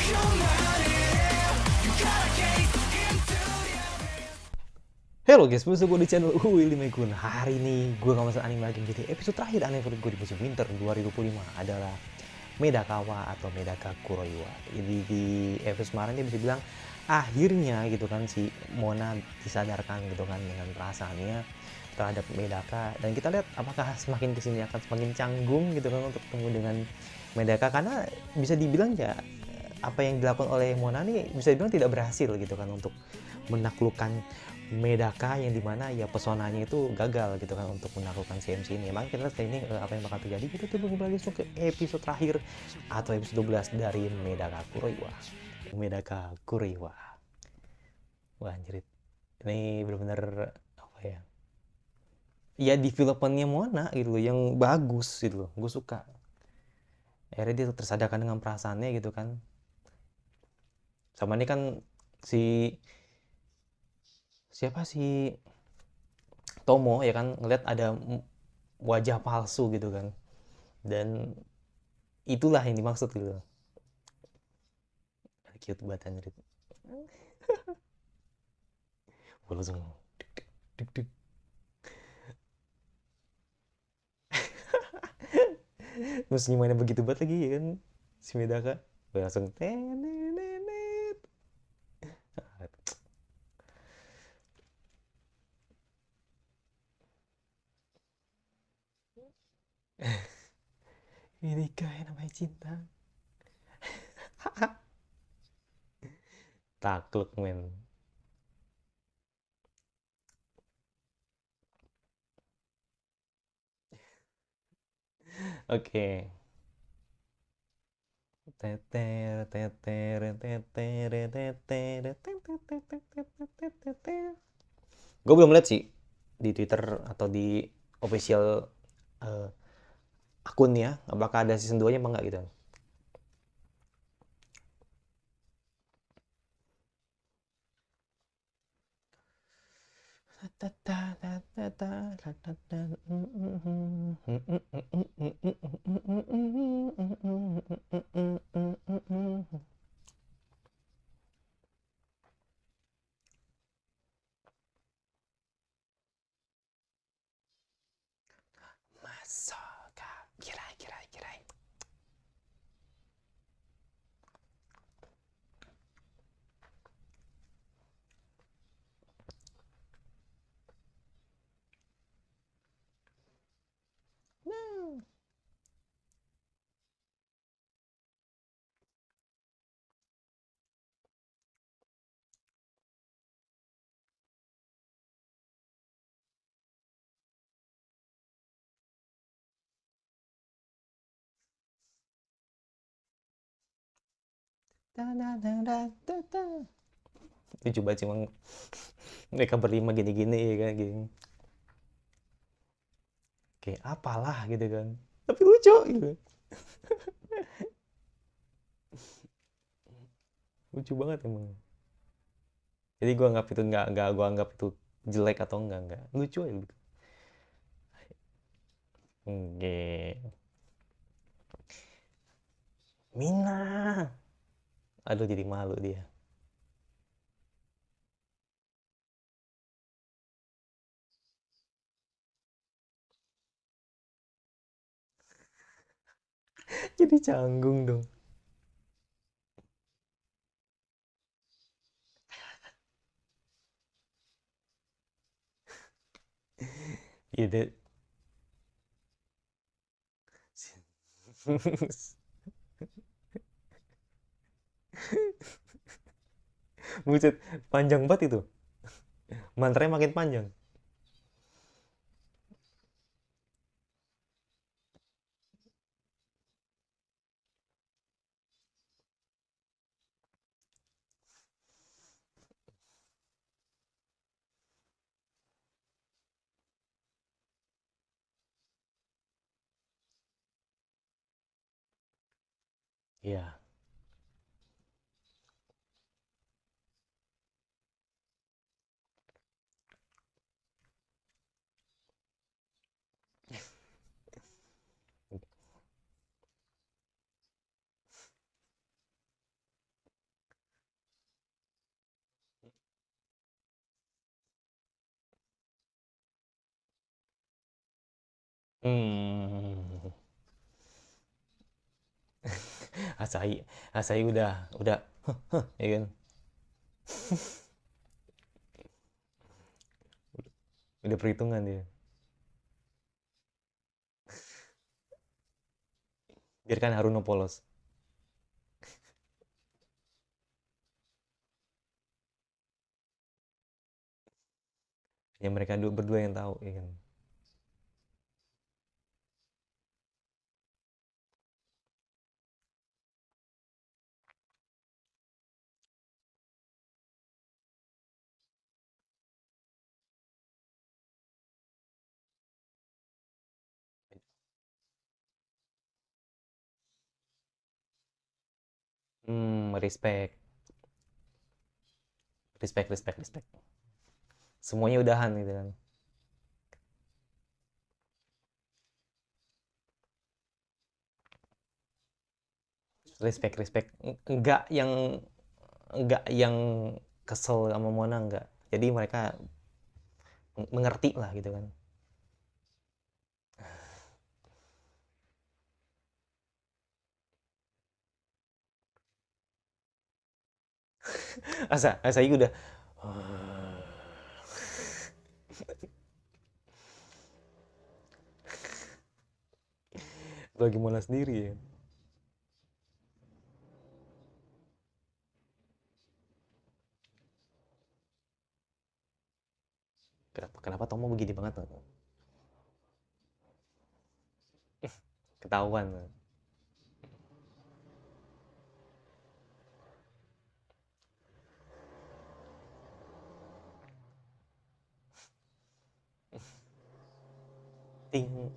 Halo guys, bersama gue di channel Willy Megun. Hari ini gue gak masuk anime lagi, menjadi episode terakhir anime favorit gue di musim winter 2025 adalah Medakawa atau Medaka Kuroiwa. Jadi di episode kemarin dia bisa bilang akhirnya gitu kan si Mona disadarkan gitu kan dengan perasaannya terhadap Medaka, dan kita lihat apakah semakin kesini akan semakin canggung gitu kan untuk ketemu dengan Medaka, karena bisa dibilang ya apa yang dilakukan oleh Mona nih bisa dibilang tidak berhasil gitu kan untuk menaklukkan Medaka, yang dimana ya pesonanya itu gagal gitu kan untuk menaklukkan CMC ini. Emang kita lihat ini apa yang bakal terjadi, kita tunggu lagi langsung ke episode terakhir atau episode 12 dari Medaka Kuroiwa. Medaka Kuroiwa. Wah anjir, ini benar-benar apa ya, ya developmentnya Mona gitu loh yang bagus gitu loh, gue suka. Akhirnya dia tersadarkan dengan perasaannya gitu kan. Sama ini kan si siapa sih Tomo ya kan ngeliat ada wajah palsu gitu kan, dan itulah yang dimaksud gitu. Cute banget anjir. Gue langsung duk, duk. Terus senyumannya begitu banget lagi ya kan si Medaka. Gue langsung tenenet. Ini kayak namanya cinta. Takluk men. Oke. Teter teter teter teter teter. Gue belum lihat sih di Twitter atau di official eh, akunnya apakah ada season 2 nya apa enggak gitu. Masoka kira-kira. Lucu banget sih emang mereka berlima gini-gini ya kan gini. Kayak apalah gitu kan, tapi lucu gitu, lucu banget emang. Jadi gue anggap itu nggak gue anggap itu jelek atau enggak, lucu aja gitu. Oke. Mina, aduh jadi malu dia. Jadi canggung dong. Gitu. Buset, panjang banget itu. Mantranya makin panjang. Iya. Hmm. Asahi, Asahi udah, ya kan? Udah perhitungan dia. Biarkan Haruno polos. Ya mereka berdua yang tahu, ya kan? Respect, respect, respect, respect. Semuanya udahan gitu kan. Respect, respect. Enggak yang kesel sama Mona, enggak. Jadi mereka mengerti lah gitu kan. Asahi udah bagi Mona sendiri ya. Kenapa Tomo begini banget tuh? Ketahuan. Ting.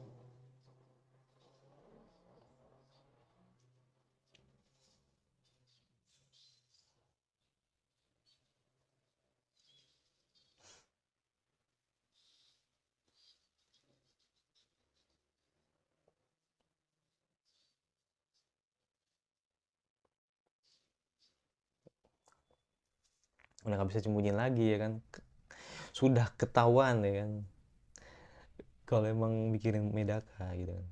Udah nggak bisa sembunyiin lagi ya kan. Sudah ketahuan ya kan. Kalau emang mikirin Medaka gitu kan.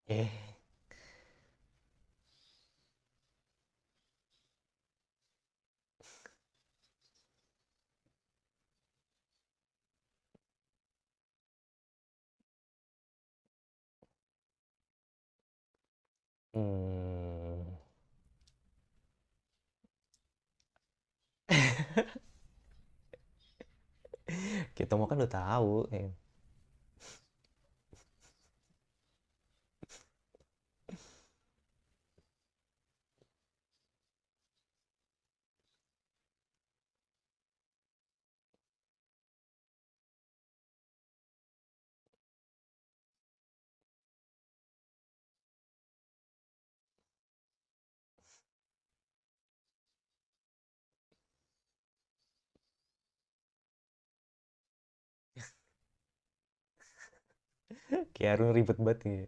Eh. Hmm. Kita mau kan udah tahu ya. Kayak Harun ribet banget gitu.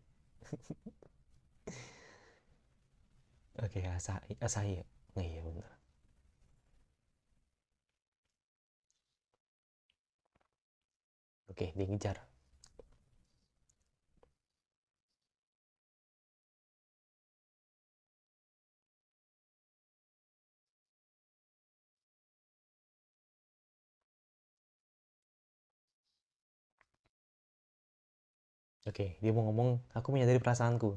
Oke, Asahi ya. Nah, iya bener. Oke, dia ngejar. Oke, dia mau ngomong, aku menyadari perasaanku.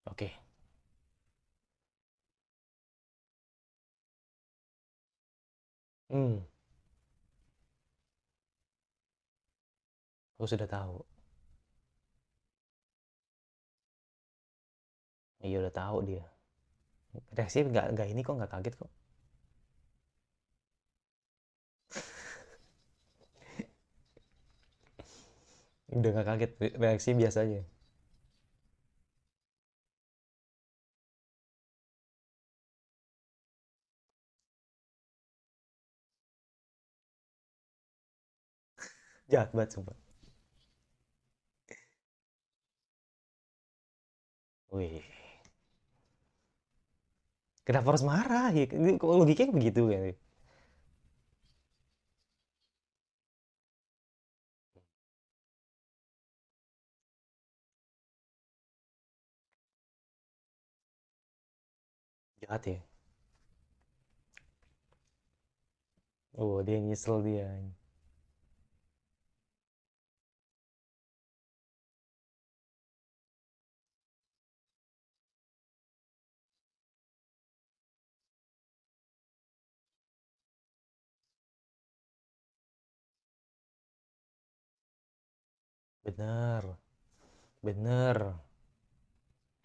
Oke, Hmm, aku sudah tahu. Iya udah tahu dia. Reaksi nggak ini kok, nggak kaget kok. Udah nggak kaget, reaksi biasa aja. Jahat banget sumpah. Wih, kenapa harus marah ya? Ini kok logikanya begitu ya? Jahat ya. Oh, dia nyesel dia. Bener, bener.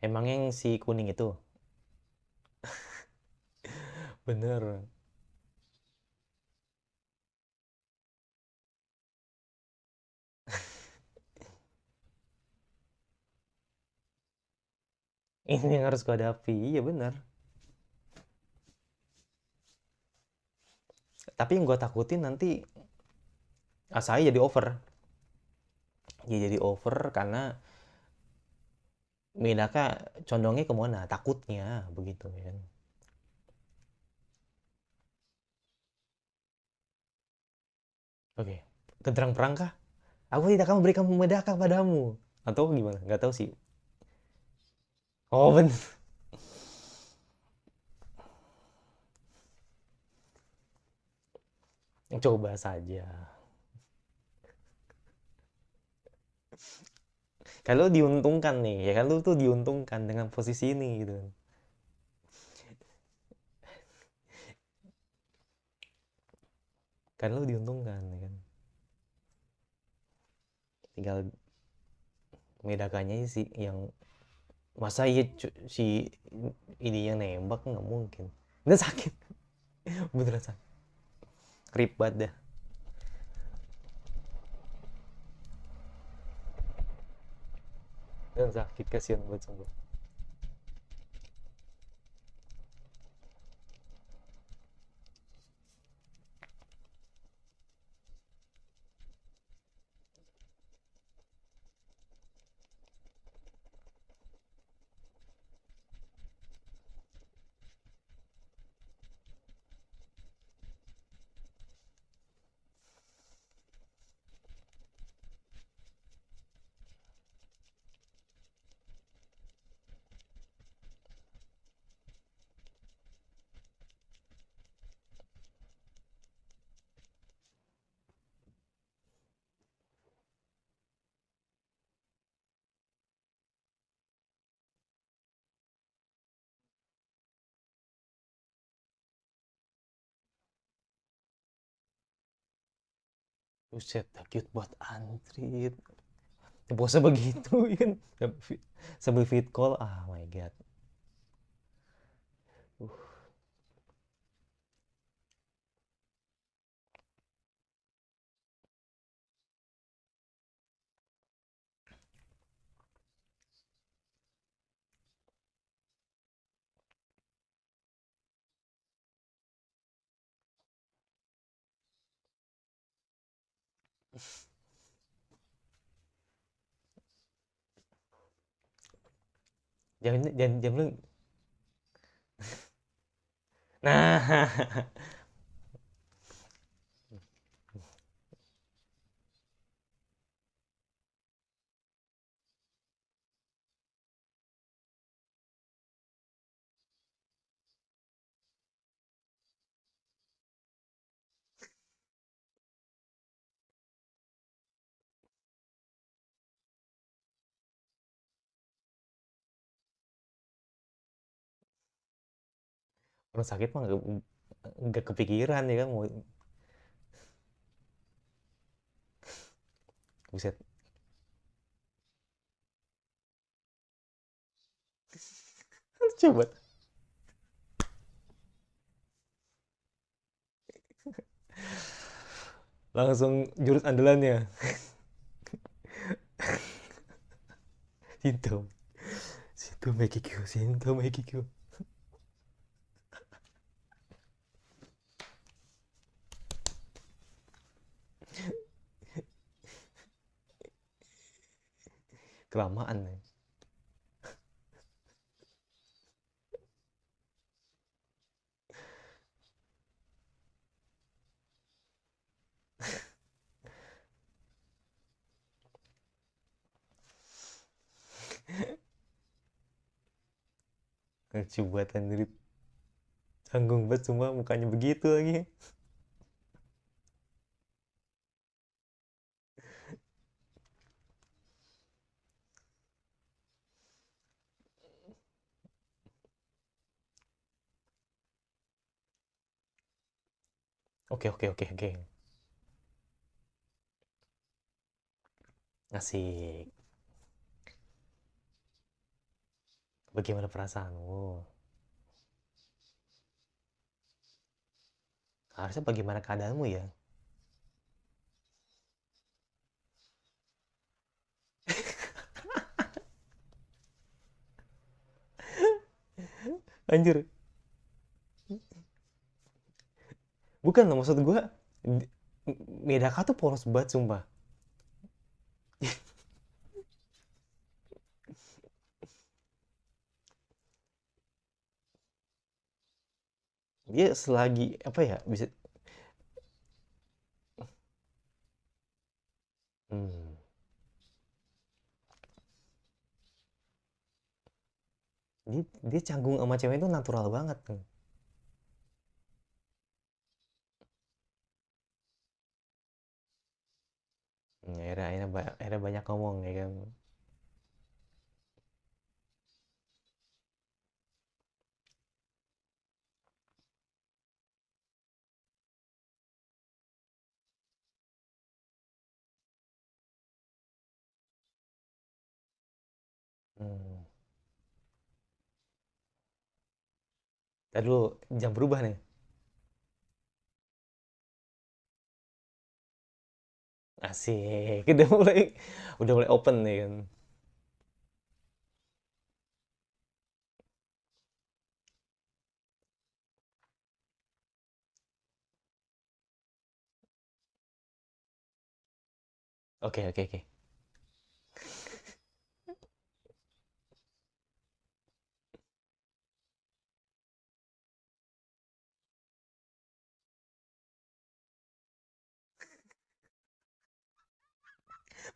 Emang yang si kuning itu? Bener. Ini yang harus kau hadapi. Iya bener. Tapi yang gue takutin nanti Asahi jadi over. Dia jadi over karena Medaka condongnya kemana? Takutnya begitu ya kan. Oke, tentang perang kah? Aku tidak akan memberikan Medaka padamu. Atau gimana? Nggak tahu sih. Oh bener. Coba saja. Kalau diuntungkan nih, ya kan lu tuh diuntungkan dengan posisi ini gitu. Kan lu diuntungkan ya kan. Tinggal Medakanya sih yang masa iya si ini yang nembak nggak mungkin. Udah sakit, beneran sakit. Rip banget dah. Beneran sakit, kasihan banget sumpah. Buset, dah cute buat antrit. Pose begitu kan. Sambil fit call, ah my god. Jangan lu. Nah, orang sakit mah nggak kepikiran ya kan mau Buset. Coba langsung jurus andalannya. Shinto. Shinto Mekikyo, Shinto Mekikyo. Kelamaan nih. Lucu banget anjir. Canggung banget semua mukanya begitu lagi. Oke, oke, oke, oke. Asik. Bagaimana perasaanmu? Harusnya bagaimana keadaanmu ya? Anjir. Bukan loh, maksud gue Medaka tuh polos banget sumpah. Dia selagi apa ya bisa. Hmm. Dia canggung sama cewek itu natural banget tuh. Akhirnya banyak ngomong ya kan. Hmm. Tadi dulu jam berubah nih. Asik. Udah mulai open nih kan. Oke, oke, oke.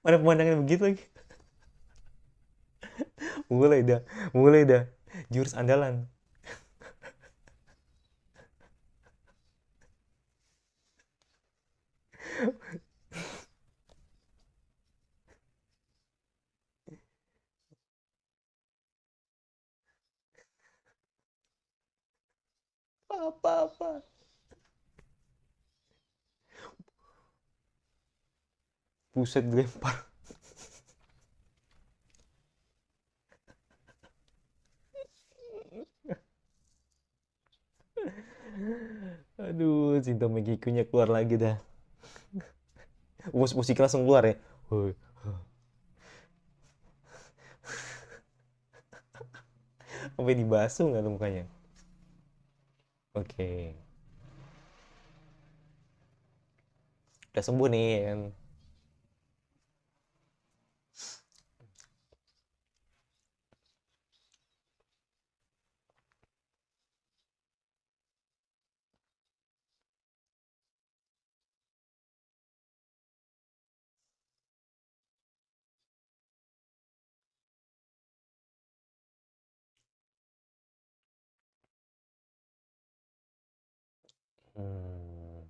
Mana pemandangan begitu lagi? Mulai dah, mulai dah. Jurus andalan. Apa-apa. Buset dilempar. Aduh, cinta Megikunya keluar lagi dah. Musik langsung keluar ya. Woi, sampai dibasuh nggak tuh mukanya? Oke, udah sembuh nih ya kan. Hmm.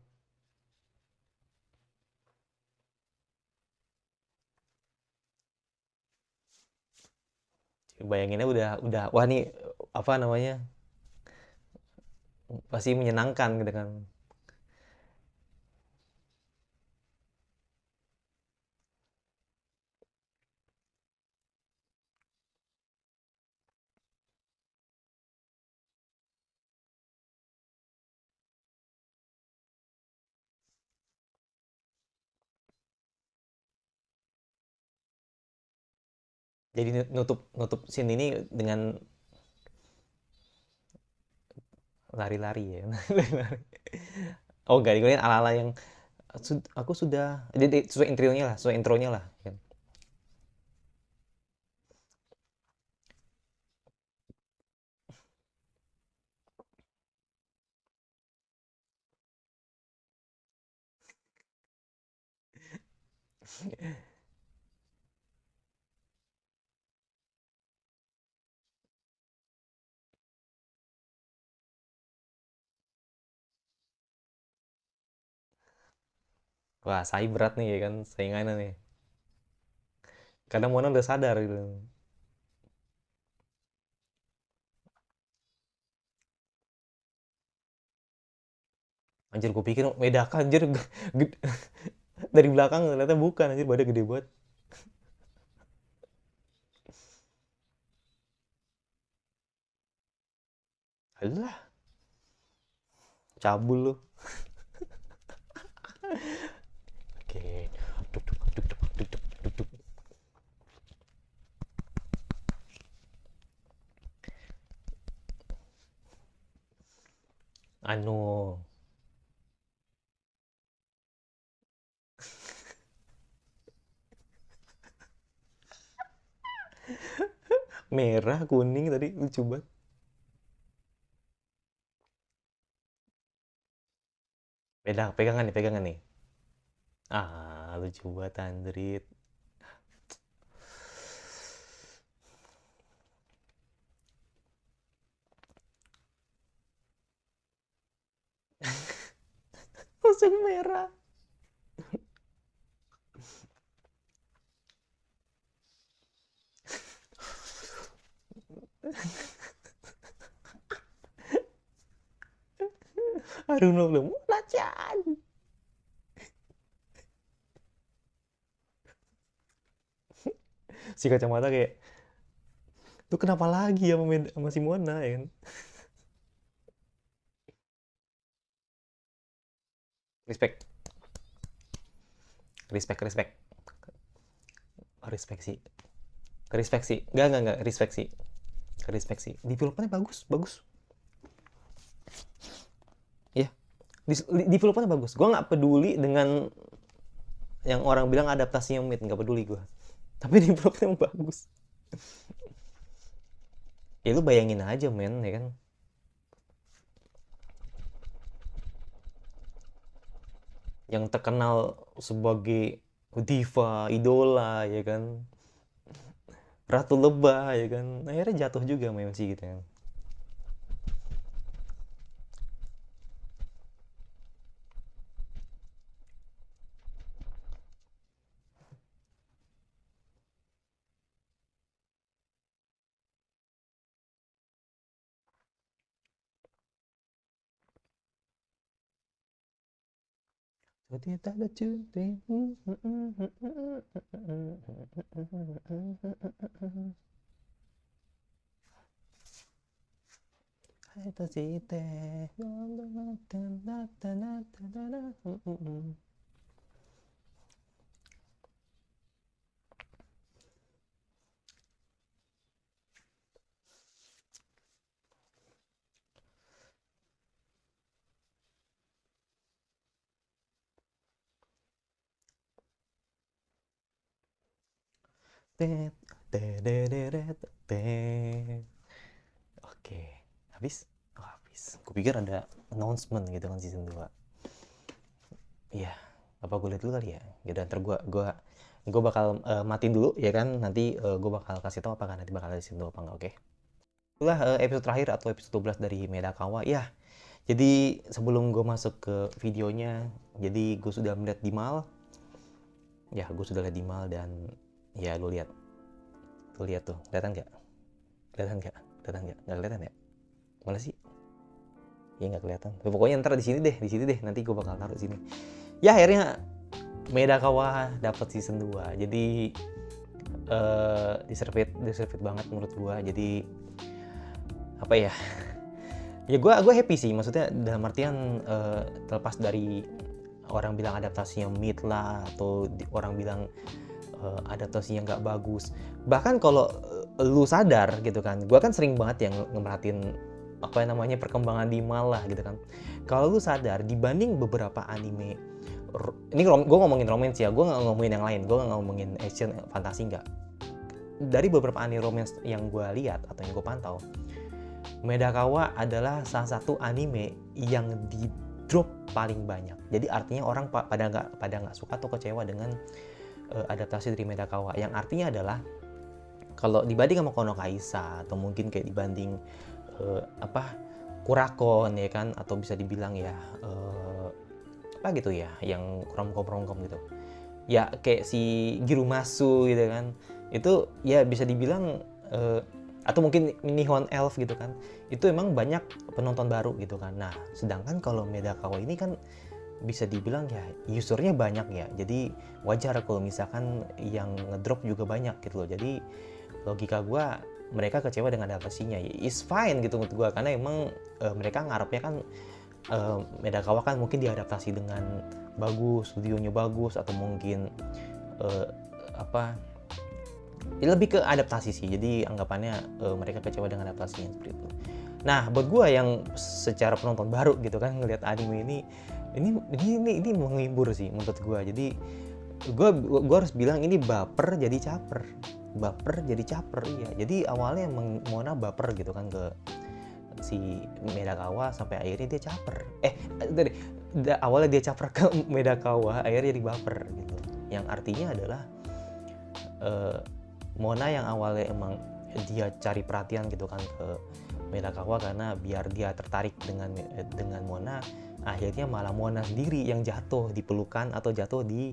Bayanginnya udah wah nih apa namanya, pasti menyenangkan gitu kan. Jadi nutup scene ini dengan lari-lari ya. Lari-lari. Oh enggak, digunain ala-ala yang aku sudah jadi sesuai intronya lah kan. Wah, saya berat nih ya kan saingannya nih. Kadang Mona udah sadar gitu. Anjir, gue pikir Medaka anjir dari belakang ternyata bukan anjir, badannya gede banget. Alah, cabul lu. Oke. Duk duk duk duk duk duk duk duk. Anu, merah kuning tadi lucu banget. Pegangan nih. Ah, lucu banget Andrit. Langsung merah. Haruno belum. Lacan. Si kacamata kayak, tuh kenapa lagi ya sama si Mona ya kan? Respect, respect, respect, respect sih, respect sih, enggak, respect sih, respect sih. Developernya bagus, bagus. Ya, developernya bagus. Gue nggak peduli dengan yang orang bilang adaptasinya mid, nggak peduli gue. Tapi developernya bagus. Ya lu bayangin aja men, ya kan? Yang terkenal sebagai diva, idola, ya kan? Ratu lebah, ya kan? Akhirnya jatuh juga sama MC gitu kan. Jadi tak ada cuti. Itu sih teh. Oke, habis? Oh, habis. Kupikir ada announcement gitu kan season 2. Iya, apa gue lihat dulu kali ya? Ya ntar gue bakal matiin dulu ya kan. Nanti gue bakal kasih tahu apakah nanti bakal ada season 2 apa enggak, oke? Itulah episode terakhir atau episode 12 dari Medakawa. Ya, jadi sebelum gue masuk ke videonya, jadi gue sudah melihat Dimal. Ya, gue sudah lihat Dimal dan ya lu lihat. Tuh lihat tuh, kelihatan nggak? Kelihatan nggak? Kelihatan nggak? Nggak kelihatan ya? Mana sih? Ya nggak kelihatan. Tapi pokoknya ntar di sini deh. Nanti gue bakal taruh di sini. Ya akhirnya Medakawa dapat season 2. Jadi deserve banget menurut gue. Jadi apa ya? Ya gue happy sih. Maksudnya dalam artian terlepas dari orang bilang adaptasinya mid lah atau orang bilang adaptasinya nggak bagus. Bahkan kalau lu sadar gitu kan, gue kan sering banget yang ngemerhatiin apa namanya perkembangan di malah gitu kan. Kalau lu sadar dibanding beberapa anime, ini gue ngomongin romance ya, gue nggak ngomongin yang lain, gue nggak ngomongin action, fantasi nggak. Dari beberapa anime romance yang gue lihat atau yang gue pantau, Medakawa adalah salah satu anime yang di drop paling banyak. Jadi artinya orang pada nggak suka atau kecewa dengan adaptasi dari Medakawa. Yang artinya adalah kalau dibanding sama Kono Kaisa atau mungkin kayak dibanding Kurakon ya kan, atau bisa dibilang ya apa gitu ya, yang romcom gitu. Ya kayak si Girumasu gitu kan. Itu ya bisa dibilang atau mungkin Nihon Elf gitu kan, itu emang banyak penonton baru gitu kan. Nah sedangkan kalau Medakawa ini kan bisa dibilang ya usernya banyak ya, jadi wajar kalau misalkan yang ngedrop juga banyak gitu loh. Jadi logika gue, mereka kecewa dengan adaptasinya, is fine gitu menurut gue, karena emang mereka ngarepnya kan Medakawa kan mungkin diadaptasi dengan bagus, studionya bagus, atau mungkin lebih ke adaptasi sih. Jadi anggapannya mereka kecewa dengan adaptasinya seperti itu. Nah buat gue yang secara penonton baru gitu kan, ngelihat anime ini menghibur sih menurut gue. Jadi gue harus bilang ini baper jadi caper, iya. Jadi awalnya Mona baper gitu kan ke si Medakawa sampai akhirnya dia caper. Awalnya dia caper ke Medakawa, akhirnya jadi baper gitu. Yang artinya adalah Mona yang awalnya emang dia cari perhatian gitu kan ke Medakawa karena biar dia tertarik dengan Mona, akhirnya malah Mona sendiri yang jatuh di pelukan atau jatuh di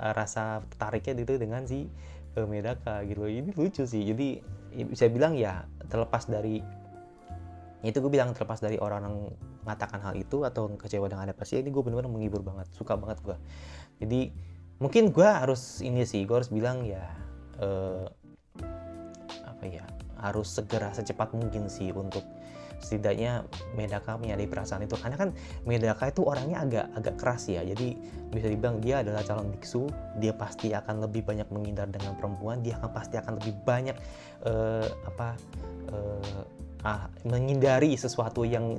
rasa tertariknya gitu dengan si Medaka gitu. Ini lucu sih. Jadi bisa bilang ya terlepas dari orang mengatakan hal itu atau kecewa dengan adaptasi, ini gue benar-benar menghibur banget, suka banget gue. Jadi mungkin gue harus bilang ya harus segera secepat mungkin sih untuk setidaknya Medaka menyadari perasaan itu, karena kan Medaka itu orangnya agak keras ya. Jadi bisa dibilang dia adalah calon biksu, dia pasti akan lebih banyak menghindar dengan perempuan, dia pasti akan lebih banyak menghindari sesuatu yang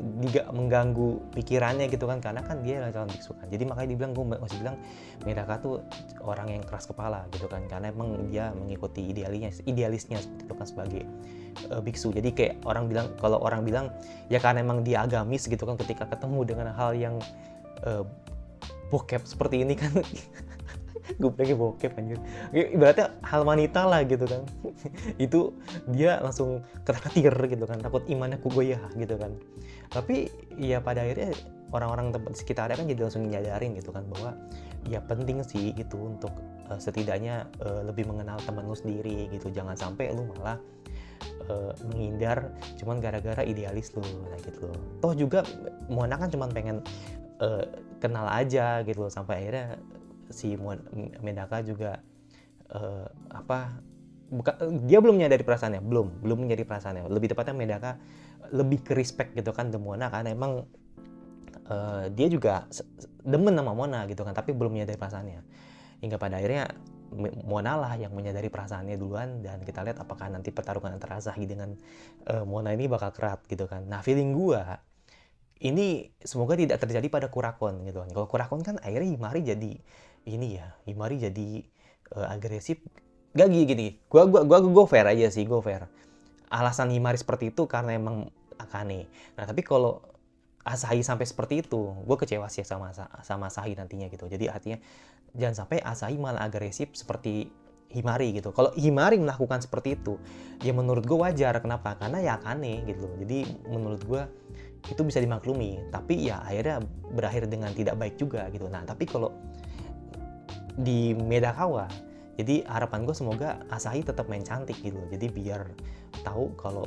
mengganggu pikirannya gitu kan, karena kan dia adalah calon biksu kan. Jadi makanya gue masih bilang Medaka tuh orang yang keras kepala gitu kan, karena emang dia mengikuti idealisnya seperti itu kan sebagai biksu. Jadi kayak kalau orang bilang ya karena emang dia agamis gitu kan, ketika ketemu dengan hal yang bokep seperti ini kan gue bilangnya bokep anjir, ibaratnya hal wanita lah gitu kan itu dia langsung ketar-ketir gitu kan, takut imannya kugoyah gitu kan. Tapi ya pada akhirnya orang-orang tempat sekitarnya kan jadi langsung nyadarin gitu kan bahwa ya penting sih itu untuk setidaknya lebih mengenal teman lu sendiri gitu. Jangan sampai lu malah menghindar cuman gara-gara idealis lu, nah gitu loh. Toh juga Mona kan cuman pengen kenal aja gitu loh, sampai akhirnya si Medaka juga dia belum menyadari perasaannya, belum menyadari perasaannya. Lebih tepatnya Medaka lebih ke respect gitu kan ke Mona, karena emang dia juga demen sama Mona gitu kan, tapi belum menyadari perasaannya. Hingga pada akhirnya Mona lah yang menyadari perasaannya duluan, dan kita lihat apakah nanti pertarungan antara Asahi dengan Mona ini bakal kerat gitu kan. Nah feeling gua ini semoga tidak terjadi pada Kurakon gitu kan. Kalau Kurakon kan akhirnya Himari jadi agresif. Gak gini. Gue fair aja sih, gue fair. Alasan Himari seperti itu karena emang Akane. Nah tapi kalau Asahi sampai seperti itu, gue kecewa sih sama Asahi nantinya gitu. Jadi artinya jangan sampai Asahi malah agresif seperti Himari gitu. Kalau Himari melakukan seperti itu, ya menurut gue wajar. Kenapa? Karena ya Akane gitu. Jadi menurut gue itu bisa dimaklumi, tapi ya akhirnya berakhir dengan tidak baik juga gitu. Nah tapi kalau di Medakawa, jadi harapan gue semoga Asahi tetap main cantik gitu. Jadi biar tahu kalau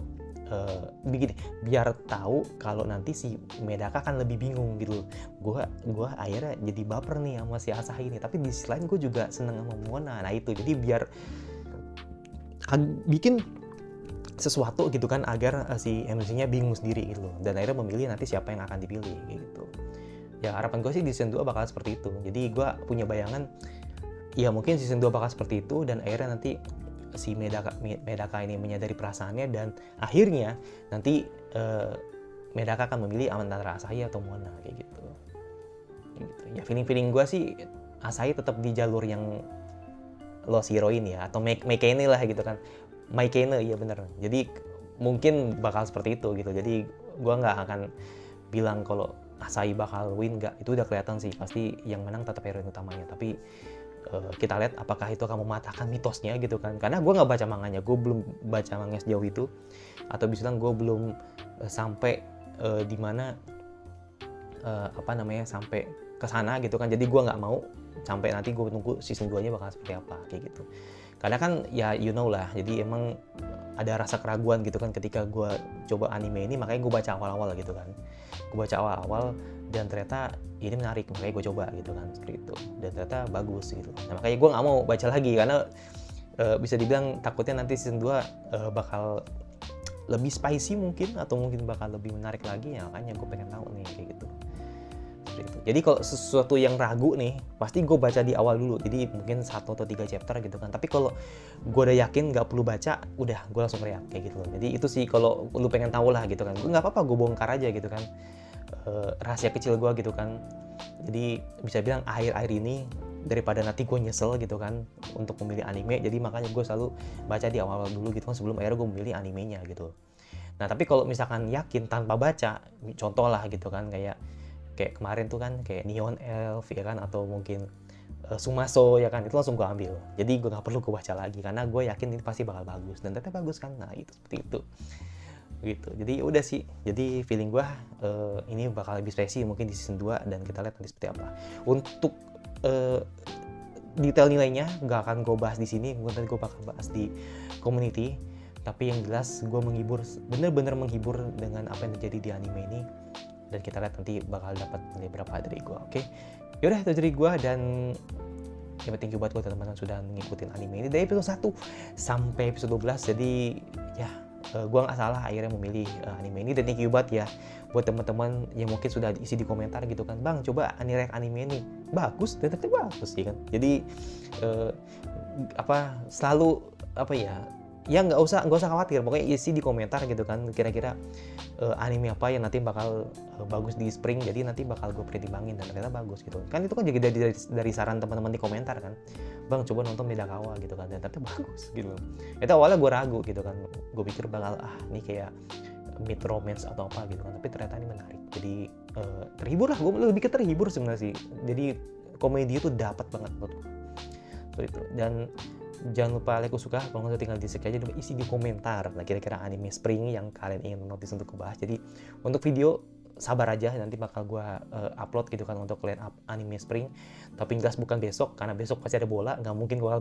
nanti si Medaka kan lebih bingung gitu. Gue akhirnya jadi baper nih sama si Asahi ini, tapi di sisi lain gue juga seneng sama Mona. Nah itu jadi biar bikin sesuatu gitu kan agar si MC-nya bingung sendiri gitu loh, dan akhirnya memilih nanti siapa yang akan dipilih gitu. Ya harapan gue sih di season 2 bakal seperti itu. Jadi gue punya bayangan ya mungkin season 2 bakal seperti itu, dan akhirnya nanti si Medaka ini menyadari perasaannya, dan akhirnya nanti Medaka akan memilih antara Asahi atau Mona kayak gitu. Ya feeling gue sih Asahi tetap di jalur yang Lost Heroine ya, atau Maikene lah gitu kan. Maikene, iya bener. Jadi mungkin bakal seperti itu gitu. Jadi gue nggak akan bilang kalau Asahi bakal win, nggak. Itu udah kelihatan sih, pasti yang menang tetap heroin utamanya. Tapi kita lihat apakah itu akan mematahkan mitosnya gitu kan. Karena gue nggak baca manganya, gue belum baca manga sejauh itu. Atau bisa bilang gue belum sampai di mana sampai ke sana gitu kan. Jadi gue nggak mau sampai nanti gue tunggu season 2-nya bakal seperti apa kayak gitu. Karena kan ya you know lah, jadi emang ada rasa keraguan gitu kan ketika gue coba anime ini, makanya gue baca awal-awal gitu kan. Gue baca awal-awal dan ternyata ini menarik, makanya gue coba gitu kan, seperti itu. Dan ternyata bagus gitu. Nah makanya gue nggak mau baca lagi karena bisa dibilang takutnya nanti season 2 bakal lebih spicy mungkin, atau mungkin bakal lebih menarik lagi ya, makanya gue pengen tahu nih kayak gitu. Jadi kalau sesuatu yang ragu nih, pasti gue baca di awal dulu. Jadi mungkin 1 atau 3 chapter gitu kan. Tapi kalau gue udah yakin nggak perlu baca, udah gue langsung react kayak gitu loh. Jadi itu sih kalau lu pengen tahu lah gitu kan. Gue nggak apa-apa, gue bongkar aja gitu kan. Rahasia kecil gue gitu kan. Jadi bisa bilang akhir-akhir ini daripada nanti gue nyesel gitu kan untuk memilih anime. Jadi makanya gue selalu baca di awal dulu gitu kan, sebelum akhirnya gue memilih animenya gitu. Nah tapi kalau misalkan yakin tanpa baca, contoh lah gitu kan, kayak kemarin tuh kan kayak Neon Elf ya kan, atau mungkin Sumaso ya kan, itu langsung gue ambil. Jadi gue nggak perlu gue baca lagi karena gue yakin ini pasti bakal bagus, dan ternyata bagus kan. Nah itu seperti itu gitu. Jadi udah sih, jadi feeling gue ini bakal lebih spicy mungkin di season 2, dan kita lihat nanti seperti apa. Untuk detail nilainya nggak akan gue bahas di sini, mungkin gue bakal bahas di community. Tapi yang jelas gue menghibur, bener-bener menghibur dengan apa yang terjadi di anime ini. Dan kita lihat nanti bakal dapat nilai berapa dari gue. Oke, yaudah itu dari gue, dan ya thank you buat lo teman-teman sudah ngikutin anime ini dari episode 1 sampai episode 12. Jadi ya gue nggak salah akhirnya memilih anime ini, dan thank you banget ya buat teman-teman yang mungkin sudah isi di komentar gitu kan, bang coba react anime ini bagus, dan ternyata bagus sih kan. Jadi selalu ya nggak usah khawatir, pokoknya isi di komentar gitu kan, kira-kira anime apa yang nanti bakal bagus di spring, jadi nanti bakal gue pertimbangin, dan ternyata bagus gitu kan. Itu kan juga dari saran teman-teman di komentar kan, bang coba nonton Medakawa gitu kan, dan ternyata bagus gitu. Itu awalnya gue ragu gitu kan, gue pikir bakal ini kayak mid romance atau apa gitu kan, tapi ternyata ini menarik. Jadi terhibur lah, gue lebih ke terhibur sebenarnya sih. Jadi komedi itu dapat banget menurut gue itu. Dan jangan lupa like, suka, kalau nggak tinggal di-like aja, isi di komentar nah kira-kira anime spring yang kalian ingin notice untuk kebahas. Jadi untuk video sabar aja, nanti bakal gue upload gitu kan untuk line up anime spring, tapi jelas bukan besok karena besok pasti ada bola, nggak mungkin gue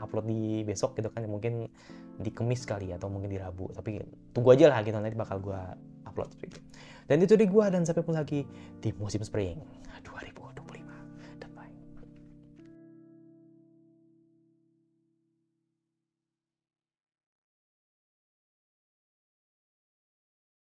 upload di besok gitu kan, mungkin di Kamis kali atau mungkin di Rabu, tapi tunggu aja lah gitu, nanti bakal gue upload gitu. Dan itu dari gue, dan sampai pun lagi di musim spring 2000.